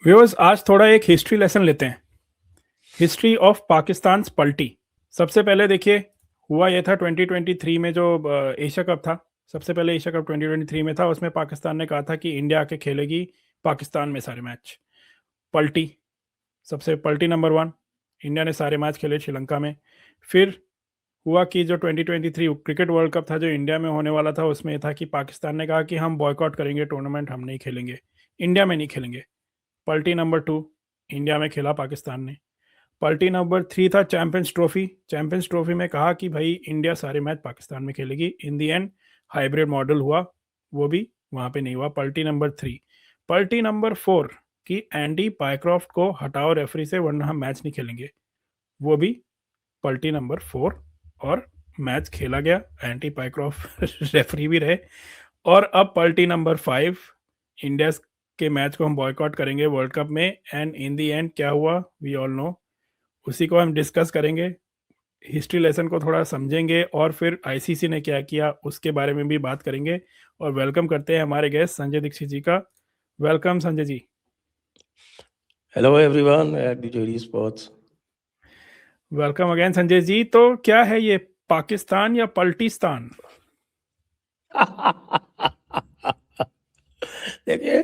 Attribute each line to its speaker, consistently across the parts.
Speaker 1: Viewers, आज थोड़ा एक हिस्ट्री लेसन लेते हैं। हिस्ट्री ऑफ पाकिस्तान पलटी। सबसे पहले देखिए, हुआ ये था 2023 में जो एशिया कप था। सबसे पहले एशिया कप 2023 में था, उसमें पाकिस्तान ने कहा था कि इंडिया आके खेलेगी पाकिस्तान में सारे मैच। पलटी। सबसे पलटी नंबर वन, इंडिया ने सारे मैच खेले श्रीलंका में। फिर हुआ कि जो 2023 क्रिकेट वर्ल्ड कप था जो इंडिया में होने वाला था, उसमें यह था कि पाकिस्तान ने कहा कि हम बॉयकॉट करेंगे टूर्नामेंट, हम नहीं खेलेंगे, इंडिया में नहीं खेलेंगे। पलटी नंबर टू, इंडिया में खेला पाकिस्तान ने। पलटी नंबर थ्री था चैंपियंस ट्रॉफी। चैंपियंस ट्रॉफी में कहा कि भाई इंडिया सारे मैच पाकिस्तान में खेलेगी। इन दी एंड हाइब्रिड मॉडल हुआ, वो भी वहां पे नहीं हुआ। पलटी नंबर थ्री। पलटी नंबर फोर कि एंडी पायक्रॉफ्ट को हटाओ रेफरी से वरना हम मैच नहीं खेलेंगे, वो भी पलटी नंबर फोर। और मैच खेला गया, एंटी पायक्रॉफ्ट रेफरी भी रहे। और अब पलटी नंबर फाइव, इंडिया के मैच को हम बॉयकॉट करेंगे वर्ल्ड कप में। एंड इन दी एंड क्या हुआ वी ऑल नो, उसी को हम डिस्कस करेंगे। हिस्ट्री लेसन को थोड़ा समझेंगे और फिर आईसीसी ने क्या किया उसके बारे में भी बात करेंगे। और वेलकम करते हैं हमारे गेस्ट संजय दीक्षित जी का। Welcome Sanjay ji.
Speaker 2: Hello everyone at the जोरी sports.
Speaker 1: Welcome again Sanjay ji. तो क्या है ये, पाकिस्तान या पलटिस्तान?
Speaker 2: देखिए,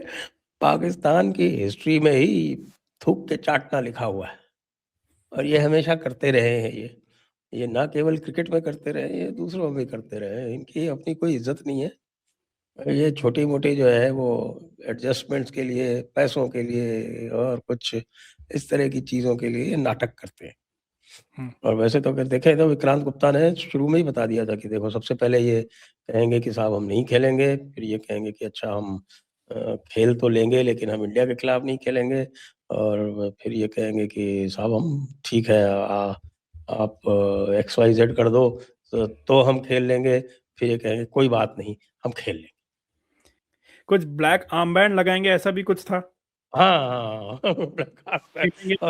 Speaker 2: पाकिस्तान की हिस्ट्री में ही थूक के चाटना लिखा हुआ है और ये हमेशा करते रहे हैं। ये ना केवल क्रिकेट में करते रहे, ये दूसरों में भी करते रहे। इनकी अपनी कोई इज्जत नहीं है। ये छोटी मोटी जो है वो एडजस्टमेंट्स के लिए, पैसों के लिए और कुछ इस तरह की चीज़ों के लिए ये नाटक करते हैं। और वैसे तो अगर देखें तो विक्रांत गुप्ता ने शुरू में ही बता दिया था कि देखो, सबसे पहले ये कहेंगे कि साहब हम नहीं खेलेंगे, फिर ये कहेंगे कि अच्छा हम खेल तो लेंगे लेकिन हम इंडिया के खिलाफ नहीं खेलेंगे, और फिर ये कहेंगे कि साहब हम ठीक है, आप XYZ कर दो तो हम खेल लेंगे। फिर ये कहेंगे कोई बात नहीं, हम खेल लेंगे।
Speaker 1: कुछ ब्लैक आर्म बैंड लगाएंगे, ऐसा भी कुछ था।
Speaker 2: हाँ और फिर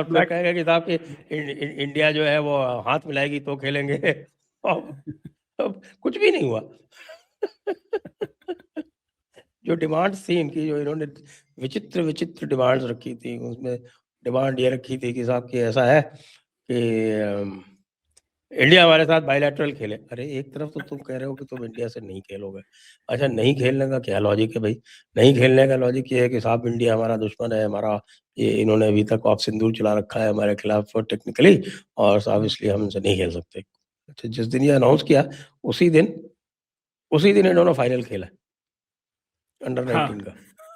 Speaker 1: ब्लैक।
Speaker 2: कहेंगे कि साहब कि इंडिया जो है वो हाथ मिलाएगी तो खेलेंगे। अब कुछ भी नहीं हुआ। जो डिमांड्स थी इनकी, जो इन्होंने विचित्र विचित्र डिमांड्स रखी थी, उसमें डिमांड ये रखी थी कि साहब कि ऐसा है कि इंडिया हमारे साथ बायलैटरल खेले। अरे एक तरफ तो तुम कह रहे हो कि तुम इंडिया से नहीं खेलोगे। अच्छा, नहीं खेलने का क्या लॉजिक है भाई? नहीं खेलने का लॉजिक ये है कि साहब इंडिया हमारा दुश्मन है, हमारा ये इन्होंने अभी तक ऑफ सिंदूर चला रखा है हमारे खिलाफ टेक्निकली, और साहब इसलिए हम इनसे नहीं खेल सकते। अच्छा, जिस दिन ये अनाउंस किया उसी दिन इन्होंने फाइनल खेला अंडर
Speaker 1: हाँ,
Speaker 2: 19 का।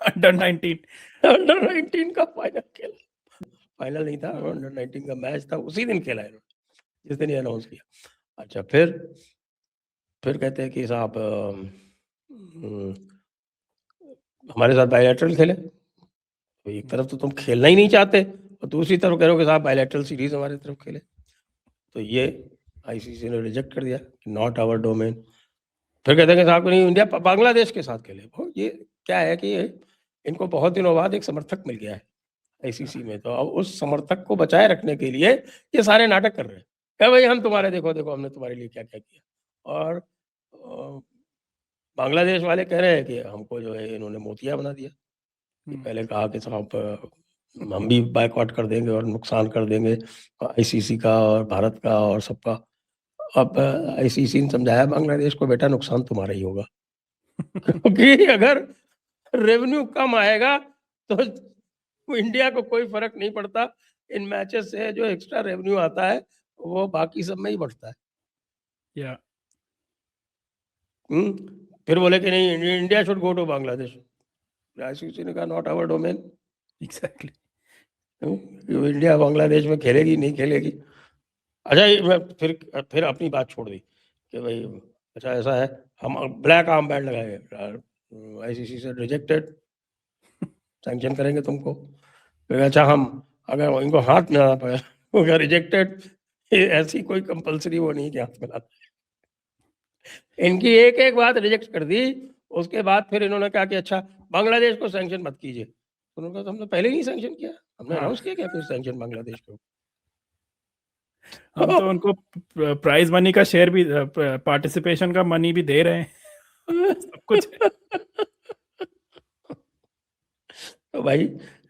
Speaker 1: अंडर 19।
Speaker 2: अंडर 19 का फाइनल खेला। फाइनल नहीं था, अंडर 19 का मैच था, उसी दिन खेला इन्होंने जिस दिन ये अनाउंस किया। अच्छा, फिर कहते हैं कि साहब हमारे साथ बायलैटरल खेले। तो एक तरफ तो तुम खेलना ही नहीं चाहते और दूसरी तरफ कह रहे हो कि साहब बायलैटरल सीरीज हमारी तरफ खेले। तो ये आईसीसी ने रिजेक्ट कर दिया कि नॉट आवर डोमेन। फिर कहते हैं कि साहब नहीं, इंडिया बांग्लादेश के साथ खेले। ये क्या है कि इनको बहुत दिनों बाद एक समर्थक मिल गया है आईसीसी में, तो अब उस समर्थक को बचाए रखने के लिए ये सारे नाटक कर रहे हैं। क्या भाई, हम तुम्हारे देखो देखो हमने तुम्हारे लिए क्या क्या किया। और बांग्लादेश वाले कह रहे हैं कि हमको जो है इन्होंने मोतिया बना दिया। पहले कहा कि साहब हम भी बायकॉट कर देंगे और नुकसान कर देंगे आईसीसी का और भारत का और सबका। अब आईसीसी ने समझाया बांग्लादेश को, बेटा नुकसान तुम्हारा ही होगा। क्योंकि अगर रेवेन्यू कम आएगा तो इंडिया को कोई फर्क नहीं पड़ता। इन मैचेस से जो एक्स्ट्रा रेवेन्यू आता है वो बाकी सब में ही बढ़ता है।
Speaker 1: या
Speaker 2: फिर बोले कि नहीं, India should go to Bangladesh. ICC ने कहा not our domain.
Speaker 1: Exactly.
Speaker 2: India Bangladesh में खेलेगी नहीं खेलेगी। अच्छा, फिर अपनी बात छोड़ दी कि भाई अच्छा ऐसा है, हम ब्लैक आर्म बैंड लगाएंगे। आईसीसी से रिजेक्टेड, सैंक्शन करेंगे तुमको। फिर अच्छा, हम अगर इनको हाथ मिलाना पड़ेगा, रिजेक्टेड। ऐसी कोई कंपलसरी वो नहीं कि हाथ मिलाना। इनकी एक एक बात रिजेक्ट कर दी। उसके बाद फिर इन्होंने कहा कि अच्छा बांग्लादेश को सैंक्शन मत कीजिए। तो उन्होंने कहा हमने पहले ही सैंक्शन किया, हमने अनाउंस किया क्या फिर सैंक्शन बांग्लादेश को।
Speaker 1: हम तो उनको प्राइज मनी का शेयर भी, पार्टिसिपेशन का मनी भी दे रहे हैं। सब कुछ है।
Speaker 2: तो भाई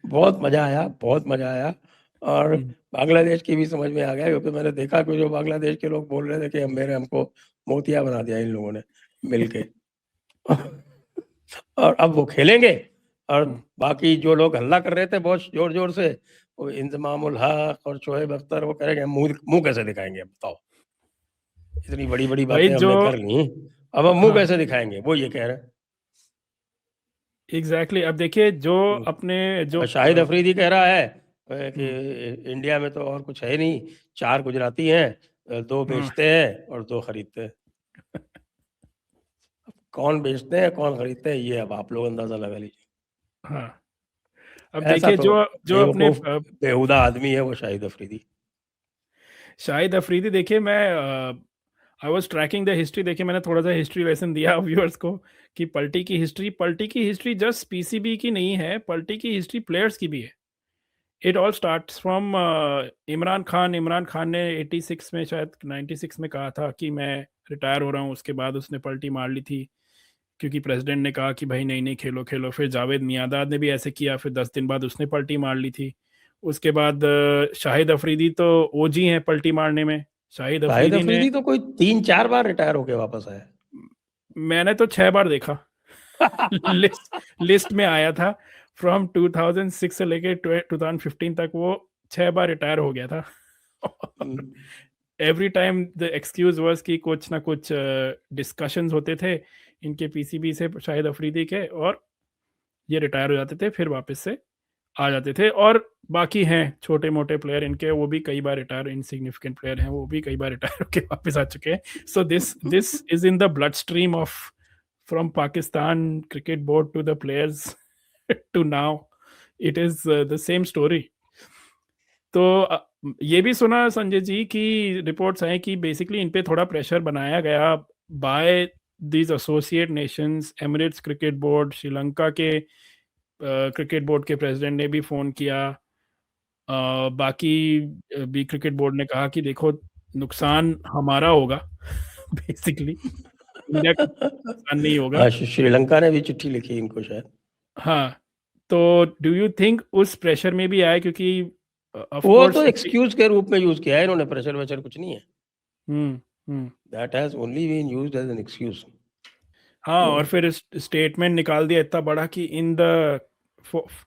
Speaker 2: बहुत मजा आया, बहुत मजा आया। और
Speaker 1: हम्म,
Speaker 2: बांग्लादेश की भी समझ में आ गया, क्योंकि मैंने देखा कि जो बांग्लादेश के लोग बोल रहे थे कि हमको मोतिया बना दिया इन लोगों ने मिलके। और अब वो खेलेंगे, और
Speaker 1: हम्म।
Speaker 2: बाकी जो लोग हल्ला कर रहे थे बहुत जोर जोर से, वो इंजमामुल हक और शोएब अख्तर, वो कह रहे हैं मुंह मुंह कैसे दिखाएंगे, अब बताओ, इतनी बड़ी बड़ी
Speaker 1: भाई
Speaker 2: बातें
Speaker 1: जो
Speaker 2: हमने कर ली, अब हम मुंह
Speaker 1: हाँ
Speaker 2: कैसे दिखाएंगे, वो ये कह रहे हैं।
Speaker 1: एग्जैक्टली अब देखिए जो अपने जो
Speaker 2: और शाहिद अफरीदी कह रहा है कि
Speaker 1: हम्म,
Speaker 2: इंडिया में तो और कुछ है नहीं, 4 गुजराती हैं, 2
Speaker 1: हाँ
Speaker 2: बेचते हैं और 2 खरीदते हैं। कौन बेचते हैं कौन खरीदते हैं, ये अब आप लोग अंदाजा लगा लीजिए।
Speaker 1: हाँ अब
Speaker 2: ऐसा
Speaker 1: देखिए
Speaker 2: तो
Speaker 1: जो जो अपने
Speaker 2: बेवकूफ बेहुदा आदमी है वो शाहिद अफरीदी।
Speaker 1: शाहिद अफरीदी देखिए मैं I was tracking the history. देखिए मैंने थोड़ा सा हिस्ट्री लेसन दिया व्यूअर्स को कि पलटी की हिस्ट्री जस्ट पीसीबी की नहीं है, पलटी की हिस्ट्री प्लेयर्स की भी है। It all starts from Imran Khan ने 86 में शायद 96 में कहा था कि मैं रिटायर हो रहा हूँ, उसके बाद उसने पलटी मार ली थी क्योंकि प्रेसिडेंट ने कहा कि भाई नहीं नहीं खेलो खेलो। फिर जावेद मियांदाद ने भी ऐसे किया, फिर 10 दिन बाद उसने पलटी मार ली थी। उसके बाद शाहिद अफरीदी तो ओजी हैं पलटी मारने में। शाहिद
Speaker 2: शाहिद
Speaker 1: अफरीदी ने
Speaker 2: अफरीदी तो कोई 3-4 बार रिटायर होके वापस आया।
Speaker 1: मैंने तो 6 बार देखा। लिस्ट में आया था फ्रॉम 2006 से लेके 2015 तक वो 6 बार रिटायर हो गया था। Every time the excuse was कि कुछ ना कुछ डिस्कशंस होते थे इनके पीसीबी से शाहिद अफरीदी के, और ये रिटायर हो जाते थे फिर वापस से आ जाते थे। और बाकी हैं छोटे मोटे प्लेयर इनके, वो भी कई बार रिटायर, इनसिग्निफिकेंट प्लेयर हैं, वो भी कई बार रिटायर होके वापस आ चुके हैं। So this this is in the blood stream of from Pakistan cricket board to the players to now it is the same story. तो ये भी सुना संजय जी की रिपोर्ट्स हैं कि बेसिकली इन पे थोड़ा प्रेशर बनाया गया by these associate nations, Emirates cricket board, Sri Lanka के क्रिकेट बोर्ड के प्रेसिडेंट ने भी फोन किया। बाकी भी क्रिकेट बोर्ड ने कहा कि देखो नुकसान हमारा होगा बेसिकली, इंडिया का नुकसान नहीं होगा।
Speaker 2: हाँ, श्रीलंका ने भी चिट्ठी लिखी इनको शायद।
Speaker 1: हाँ तो डू यू थिंक उस प्रेशर में भी आए, क्योंकि ऑफ
Speaker 2: वो तो
Speaker 1: कोर्स
Speaker 2: एक्सक्यूज के रूप में यूज किया है इन्होंने, प्रेशर वेशर कुछ नहीं है।
Speaker 1: Hmm.
Speaker 2: That has only been used as an excuse.
Speaker 1: हाँ और फिर स्टेटमेंट निकाल दिया इतना बड़ा कि in the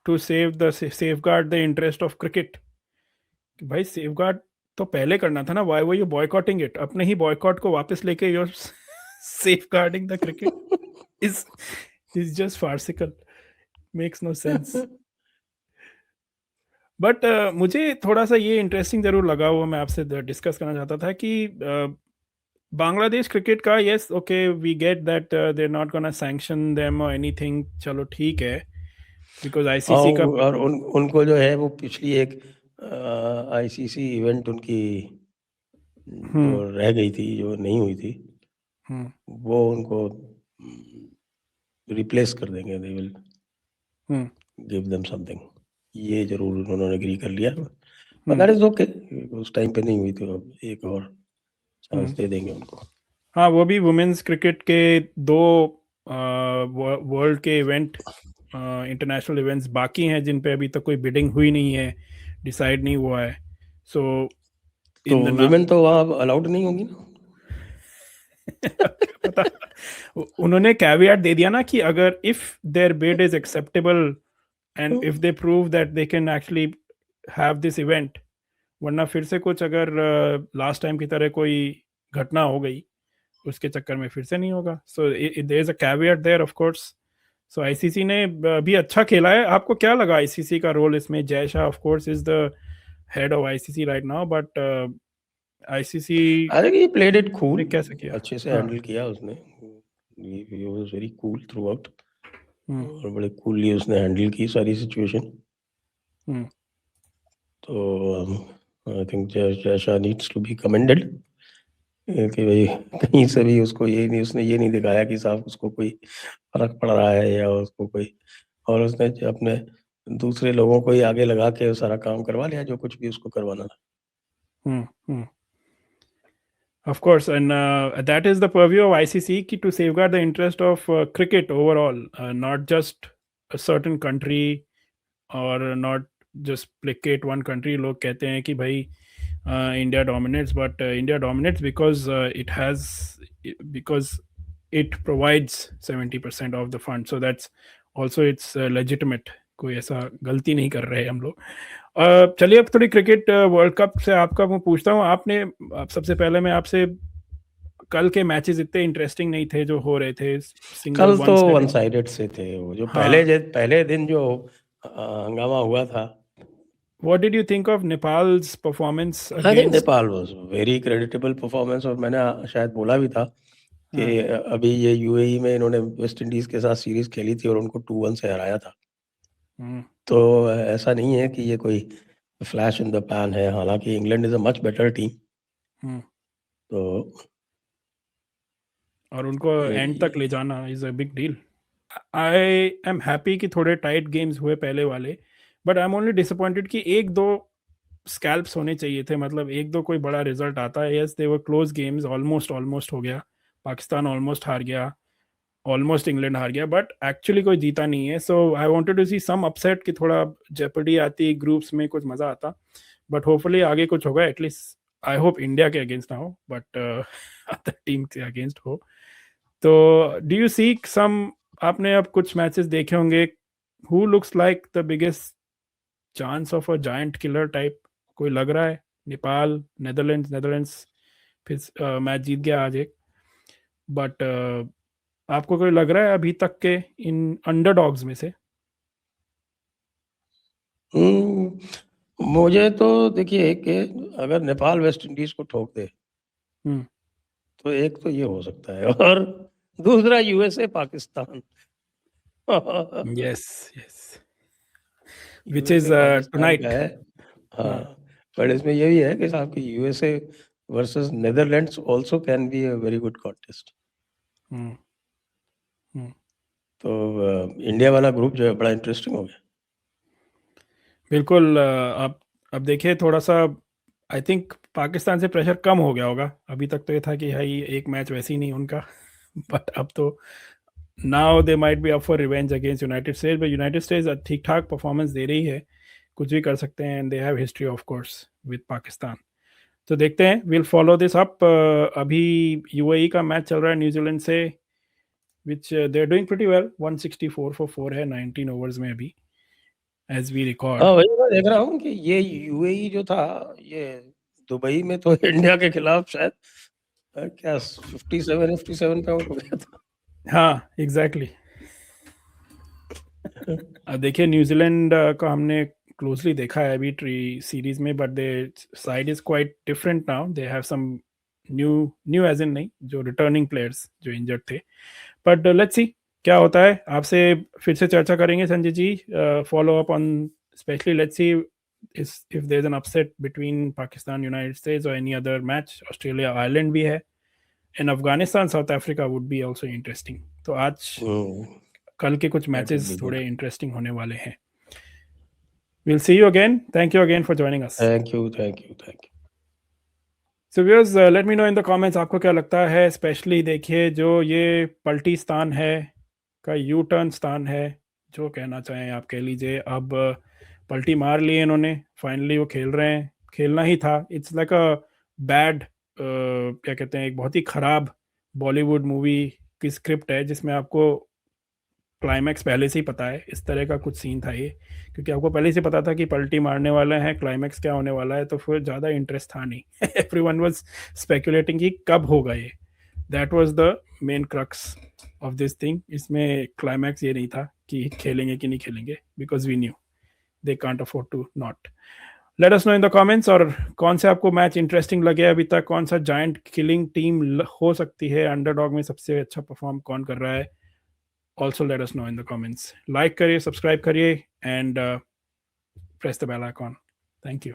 Speaker 1: to safeguard the interest of cricket. भाई सेव गार्ड तो पहले करना था ना, why were you boycotting it? अपने ही बॉयकॉट को वापस लेके your safeguarding the cricket is is just farcical, makes no sense. But मुझे थोड़ा सा ये इंटरेस्टिंग जरूर लगा, वो मैं आपसे डिस्कस करना चाहता था कि बांग्लादेश क्रिकेट का, yes okay we get that they are not gonna sanction them or anything, चलो ठीक है, बिकॉज आईसीसी का
Speaker 2: और उनको जो है वो पिछली एक आईसीसी इवेंट उनकी जो रह गई थी, जो नहीं हुई थी, वो उनको रिप्लेस कर देंगे, they will give them something, ये जरूर उन्होंने एग्री कर लिया। बट दैट इज ओके, उस टाइम पे नहीं हुई तो अब एक और चांस दे देंगे उनको।
Speaker 1: हाँ वो भी वुमेन्स क्रिकेट के 2 वर्ल्ड के इवेंट, इंटरनेशनल इवेंट्स बाकी हैं जिन पे अभी तक कोई बिडिंग हुई नहीं है, डिसाइड नहीं हुआ है। सो
Speaker 2: तो
Speaker 1: इन द
Speaker 2: विमेन तो वहाँ अलाउड नहीं होगी ना?
Speaker 1: पता उन्होंने कैवियट दे दिया ना कि अगर if their bid is acceptable and if they prove that they can actually have this event, वरना फिर से कुछ अगर लास्ट टाइम की तरह कोई घटना हो गई उसके चक्कर में फिर से नहीं होगा। So there is a caveat there of course. So ICC ने भी अच्छा खेला है। आपको क्या लगा आईसीसी का रोल इसमें? Jay Shah of course is the head of ICC right now, but ICC
Speaker 2: I think he played it cool,
Speaker 1: ने कैसे किया?
Speaker 2: अच्छे से
Speaker 1: हाँ
Speaker 2: हैंडल किया उसने, he was very cool through out, और बड़े कूलली उसने हैंडल की सारी सिचुएशन। तो I think Jay Shah needs to be commended कि भाई कहीं से भी उसको उसने ये नहीं दिखाया कि साहब उसको कोई फर्क पड़ रहा है या उसको कोई, और उसने अपने दूसरे लोगों को ही आगे लगा के सारा काम करवा लिया जो कुछ भी उसको करवाना था।
Speaker 1: Of course, and that is the purview of ICC to safeguard the interest of cricket overall, not just a certain country और not just placket one country. लोग कहते हैं कि भाई India dominates, but India dominates because it provides 70% of the fund, so that's also it's legitimate. कोई ऐसा गलती नहीं कर रहे हम लोग. चलिए अब थोड़ी क्रिकेट वर्ल्ड कप से आपका मैं पूछता हूँ. सबसे पहले मैं आपसे, कल के मैचेस इतने इंटरेस्टिंग नहीं थे जो हो रहे थे, सिंगल
Speaker 2: कल तो वन
Speaker 1: वन
Speaker 2: साइडेड से थे वो, जो
Speaker 1: हाँ.
Speaker 2: पहले दिन जो हंगामा हुआ था.
Speaker 1: What did you think of Nepal's performance
Speaker 2: I think
Speaker 1: against?
Speaker 2: Nepal was very creditable performance, और मैंने शायद बोला भी था कि
Speaker 1: हाँ.
Speaker 2: अभी ये यूएई में इन्होंने वेस्ट इंडीज के साथ सीरीज खेली थी और उनको 2-1 से हराया था.
Speaker 1: हम्म.
Speaker 2: तो ऐसा नहीं है कि ये कोई फ्लैश इन द पैन है, हालांकि England is a much better team.
Speaker 1: Hmm.
Speaker 2: तो
Speaker 1: और उनको एंड तक ले जाना is a big deal. I am happy कि थोड़े टाइट गेम्स हुए पहले वाले, but I am only disappointed कि एक दो स्कैल्प्स होने चाहिए थे. मतलब एक दो कोई बड़ा रिजल्ट आता है. यस, दे वर क्लोज गेम्स, ऑलमोस्ट हो गया. पाकिस्तान ऑलमोस्ट हार गया, ऑलमोस्ट इंग्लैंड हार गया, बट एक्चुअली कोई जीता नहीं है. So I wanted to see some upset, कि थोड़ा जेपर्डी आती ग्रुप्स में, कुछ मजा आता. बट होपफुली आगे कुछ होगा. एटलीस्ट आई होप इंडिया के अगेंस्ट ना हो, बट अदर टीम के अगेंस्ट हो. तो डू यू सी सम, आपने अब कुछ मैचेस देखे होंगे, who looks like the biggest chance of a giant killer type? कोई लग रहा है? नेपाल, नेदरलैंड्स फिर मैच जीत गया आज एक, बट आपको कोई लग रहा है अभी तक के इन अंडरडॉग्स में से?
Speaker 2: मुझे तो देखिए कि अगर नेपाल वेस्ट इंडीज को ठोक दे तो एक तो ये हो सकता है, और दूसरा USA Pakistan.
Speaker 1: Yes which is tonight.
Speaker 2: है. हाँ, पर इसमें ये भी है कि साहब की USA versus Netherlands also can be a very good contest. तो इंडिया वाला ग्रुप जो है बड़ा इंटरेस्टिंग हो गया.
Speaker 1: बिल्कुल. अब देखिए थोड़ा सा, आई थिंक पाकिस्तान से प्रेशर कम हो गया होगा. अभी तक तो ये था कि भाई एक मैच वैसे ही नहीं उनका, बट अब तो now they might be up for revenge against United states. But United states ठीक ठाक परफॉर्मेंस दे रही है, कुछ भी कर सकते हैं, and they have history of course with Pakistan. तो देखते हैं, विल फॉलो दिस अप. अभी यूएई का मैच चल रहा है न्यूजीलैंड से, which they are doing pretty well. 164 for 4 है 19 ओवर्स में अभी, एज वी रिकॉर्ड.
Speaker 2: हाँ, वही मैं देख रहा हूँ कि ये यूएई जो था, ये दुबई में तो इंडिया के खिलाफ शायद क्या 57 पे आउट हो गया था.
Speaker 1: हाँ एग्जैक्टली. अब देखिए न्यूजीलैंड का हमने क्लोजली देखा है अभी ट्री सीरीज में, but the side is quite different now. They have some new age in नहीं, जो रिटर्निंग प्लेयर्स जो इंजर्ड थे. बट लेट्स सी क्या होता है. आपसे फिर से चर्चा करेंगे Sanjay ji, follow up on, specially let's see if there's an upset between Pakistan, United States or any other match. Australia, Ireland भी है, and Afghanistan, South Africa would be also interesting. तो आज कल के कुछ मैचेस थोड़े इंटरेस्टिंग होने वाले हैं. We'll see you again. Thank you again for joining us.
Speaker 2: Thank you.
Speaker 1: So viewers, let me know in the comments आपको क्या लगता है. स्पेशली देखिए जो ये पलटी स्थान है का यू टर्न स्थान है, जो कहना चाहें आप कह लीजिए. अब पलटी मार लिए इन्होंने, फाइनली वो खेल रहे हैं, खेलना ही था. इट्स लाइक अ बैड, क्या कहते हैं, एक बहुत ही खराब बॉलीवुड मूवी की स्क्रिप्ट है, जिसमें आपको क्लाइमैक्स पहले से ही पता है. इस तरह का कुछ सीन था ये, क्योंकि आपको पहले से पता था कि पलटी मारने वाले हैं, क्लाइमैक्स क्या होने वाला है, तो फिर ज़्यादा इंटरेस्ट था नहीं. एवरीवन वाज स्पेकुलेटिंग कि कब होगा ये. That was the main crux of this thing. इसमें क्लाइमैक्स ये नहीं था कि खेलेंगे कि नहीं खेलेंगे, because we knew they can't afford to not. Let us know in the comments, और कौन से आपको मैच इंटरेस्टिंग लगे अभी तक, कौन सा जायंट किलिंग टीम हो सकती है, अंडरडॉग में सबसे अच्छा परफॉर्म कौन कर रहा है. Also let us know in the comments. Like करिए, subscribe करिए, and press the bell icon. Thank you.